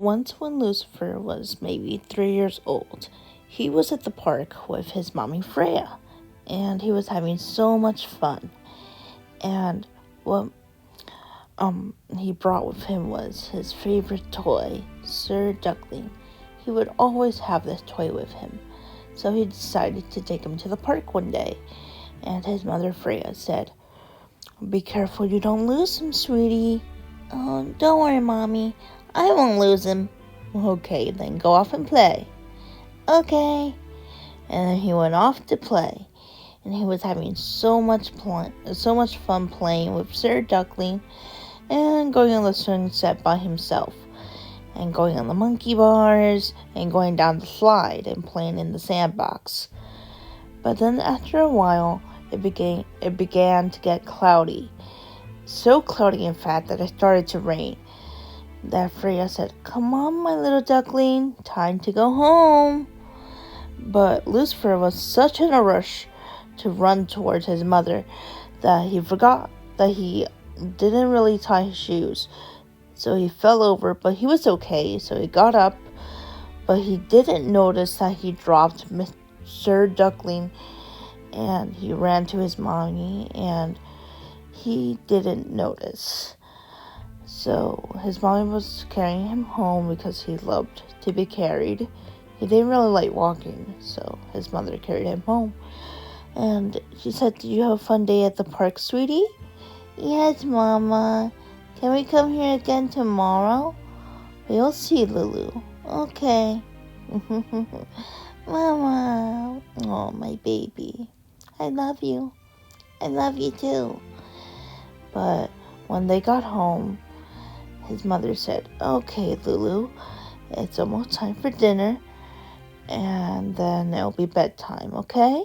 Once, when Lucifer was maybe 3 years old, he was at the park with his mommy Freya, and he was having so much fun. And what he brought with him was his favorite toy, Sir Duckling. He would always have this toy with him, so he decided to take him to the park one day. And his mother Freya said, "Be careful you don't lose him, sweetie." "Oh, don't worry, Mommy. I won't lose him." "Okay, then go off and play." "Okay." And then he went off to play. And he was having so much fun playing with Sir Duckling and going on the swing set by himself and going on the monkey bars and going down the slide and playing in the sandbox. But then after a while, it began to get cloudy. So cloudy, in fact, that it started to rain. That Freya said, "Come on, my little duckling, time to go home." But Lucifer was such in a rush to run towards his mother that he forgot that he didn't really tie his shoes. So he fell over, but he was okay, so he got up, but he didn't notice that he dropped Mr. Duckling, and he ran to his mommy, and he didn't notice. So his mommy was carrying him home because he loved to be carried. He didn't really like walking, so his mother carried him home. And she said, "Did you have a fun day at the park, sweetie?" "Yes, Mama. Can we come here again tomorrow?" "We'll see, Lulu." "Okay." "Mama." "Oh, my baby. I love you. I love you too." But when they got home, his mother said, "Okay, Lulu, it's almost time for dinner, and then it'll be bedtime, okay?"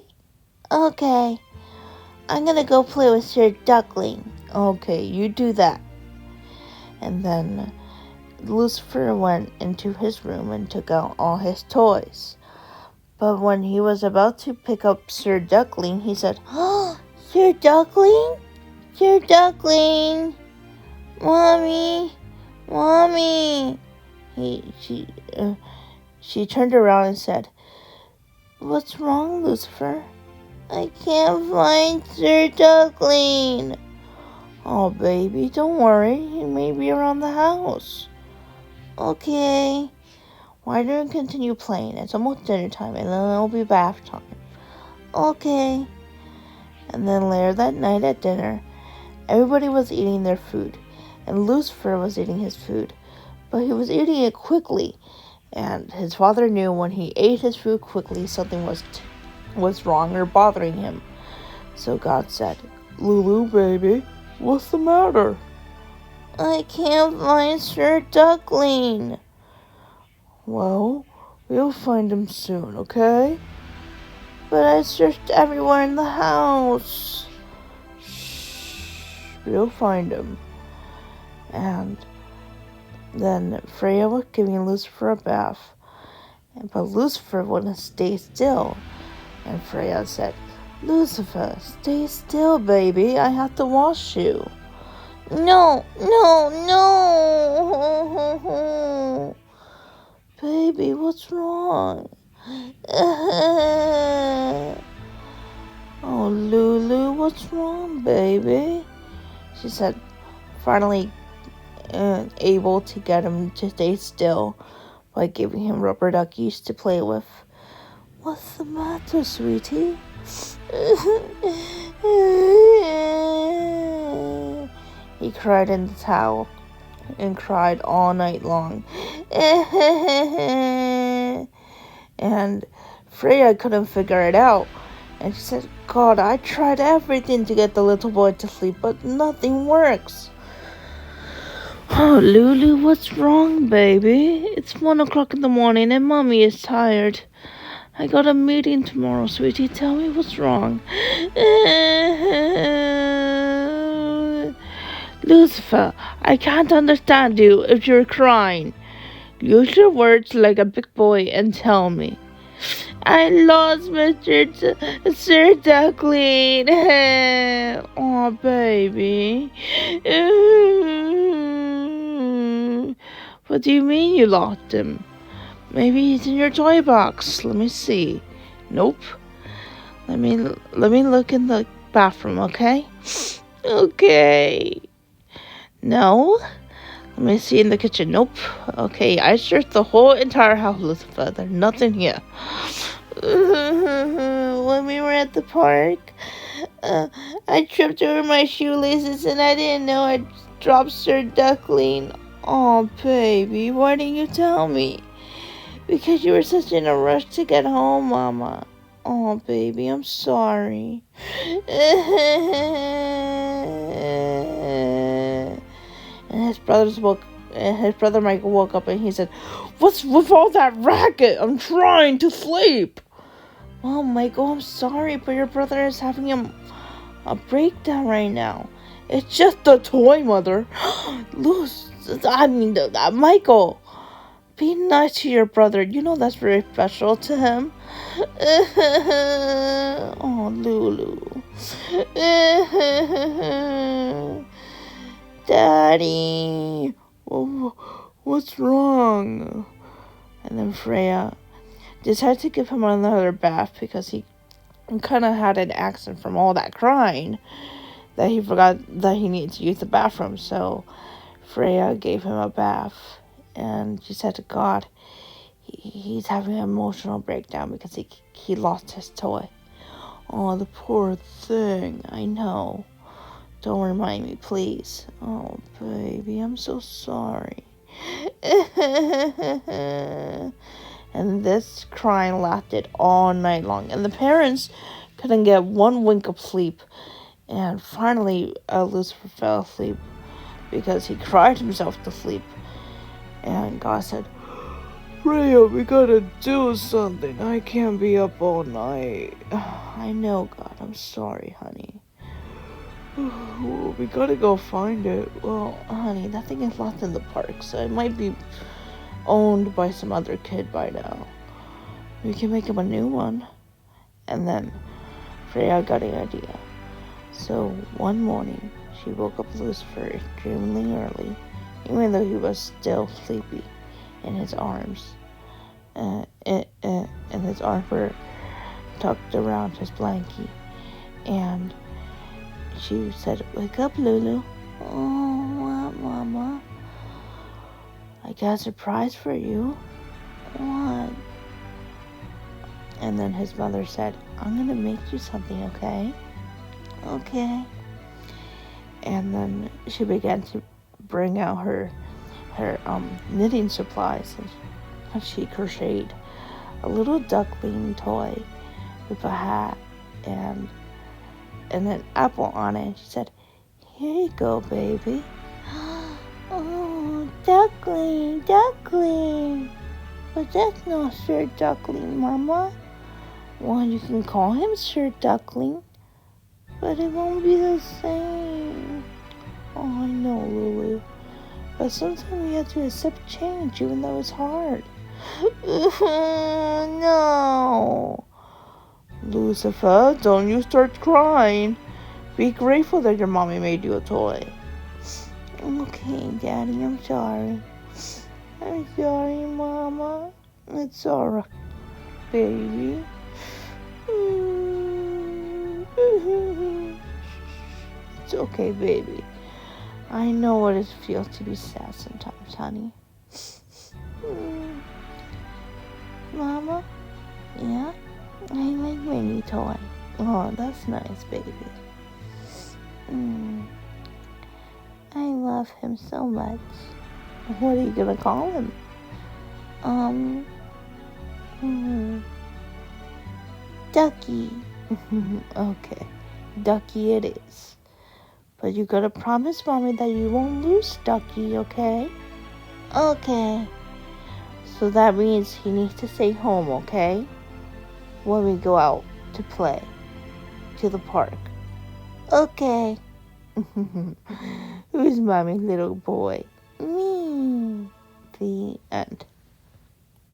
"Okay. I'm gonna go play with Sir Duckling." "Okay, you do that." And then Lucifer went into his room and took out all his toys. But when he was about to pick up Sir Duckling, he said, "Oh, Sir Duckling? Sir Duckling? Mommy? Mommy?" She turned around and said, "What's wrong, Lucifer?" "I can't find Sir Duckling." "Oh, baby, don't worry. He may be around the house." "Okay. Why don't you continue playing? It's almost dinner time, and then it'll be bath time." "Okay." And then later that night at dinner, everybody was eating their food, and Lucifer was eating his food, but he was eating it quickly, and his father knew when he ate his food quickly something was wrong or bothering him. So God said, "Lulu, baby, what's the matter?" "I can't find Sir Duckling." "Well, we'll find him soon, okay?" "But I searched everywhere in the house." "Shh, we'll find him." And then Freya was giving Lucifer a bath, but Lucifer wouldn't stay still. And Freya said, "Lucifer, stay still, baby. I have to wash you." "No, no, no." "Baby, what's wrong?" "Oh, Lulu, what's wrong, baby?" she said, finally able to get him to stay still by giving him rubber duckies to play with. "What's the matter, sweetie?" He cried in the towel and cried all night long. And Freya couldn't figure it out. And she said, "God, I tried everything to get the little boy to sleep, but nothing works." "Oh, Lulu, what's wrong, baby? It's 1 o'clock in the morning and Mommy is tired. I got a meeting tomorrow, sweetie. Tell me what's wrong." "Lucifer, I can't understand you if you're crying. Use your words like a big boy and tell me." "I lost Sir Duckling." "Oh, baby." What do you mean you locked him? Maybe he's in your toy box. Let me see. Nope. Let me look in the bathroom, okay? Okay. No. Let me see in the kitchen. Nope. Okay, I searched the whole entire house, Lucifer. There's nothing here. When we were at the park, I tripped over my shoelaces and I didn't know I dropped Sir Duckling. Oh, baby, why didn't you tell me? Because you were such in a rush to get home, Mama. Oh, baby, I'm sorry. And his brother Michael woke up and he said, "What's with all that racket? I'm trying to sleep." "Well, Michael, I'm sorry, but your brother is having a breakdown right now." "It's just a toy, Mother." Michael, be nice to your brother. You know that's very special to him. Oh, Lulu. Daddy, what's wrong? And then Freya decided to give him another bath because he kind of had an accent from all that crying that he forgot that he needed to use the bathroom. So Freya gave him a bath, and she said to God, he's having an emotional breakdown because he lost his toy. Oh, the poor thing. I know. Don't remind me, please. Oh, baby, I'm so sorry. And this crying lasted all night long, and the parents couldn't get one wink of sleep. And finally, Lucifer fell asleep because he cried himself to sleep. And God said, "Freya, we gotta do something. I can't be up all night." "I know, God. I'm sorry, honey." "We gotta go find it." "Well, honey, that thing is lost in the park, so it might be owned by some other kid by now. We can make him a new one." And then Freya got an idea. So one morning, she woke up Lucifer extremely early, even though he was still sleepy, in his arms. And his arms were tucked around his blankie. And she said, "Wake up, Lulu." "Oh, what, Mama?" "I got a surprise for you." "What?" And then his mother said, "I'm going to make you something, okay?" "Okay." And then she began to bring out her knitting supplies, and she crocheted a little duckling toy with a hat and an apple on it. She said, "Here you go, baby." "Oh, duckling, duckling." "But that's not Sir Duckling, Mama." "Well, you can call him Sir Duckling, but it won't be the same." "Oh, I know, Lulu. But sometimes we have to accept change, even though it's hard." "No." "Lucifer, don't you start crying. Be grateful that your mommy made you a toy." "Okay, Daddy, I'm sorry." "I'm sorry, Mama." "It's alright, baby." "It's okay, baby. I know what it feels to be sad sometimes, honey." "Mama?" "Yeah? I like my new toy." "Oh, that's nice, baby." "I love him so much." "What are you gonna call him?" Ducky." "Okay, Ducky it is. But you gotta promise Mommy that you won't lose Ducky, okay?" "Okay." "So that means he needs to stay home, okay? When we go out to play, to the park." "Okay." "Who's Mommy's little boy?" "Me." The end.